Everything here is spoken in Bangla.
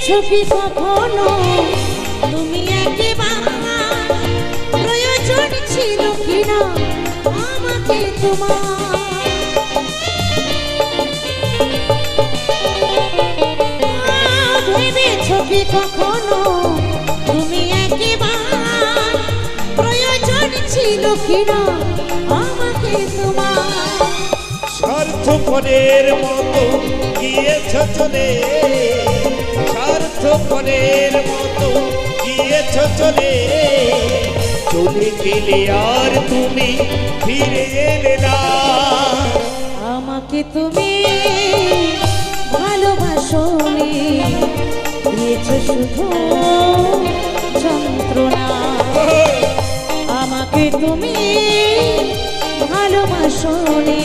ছবি কখনো তুমি একেবারে প্রয়োজন ছিল কিনা আমাকে তোমার ভেবেছো কি কখনো তুমি একেবারে প্রয়োজন ছিল কিনা আমাকে তোমার স্বার্থপরের মতো গিয়েছ চলে স্বার্থপরের মতো গিয়েছ চলে চলে গেলে আর তুমি ফিরে এলে না আমাকে তুমি ভালোবাসোনি দিয়েছ শুধু যন্ত্রণা আমাকে তুমি ভালোবাসোনি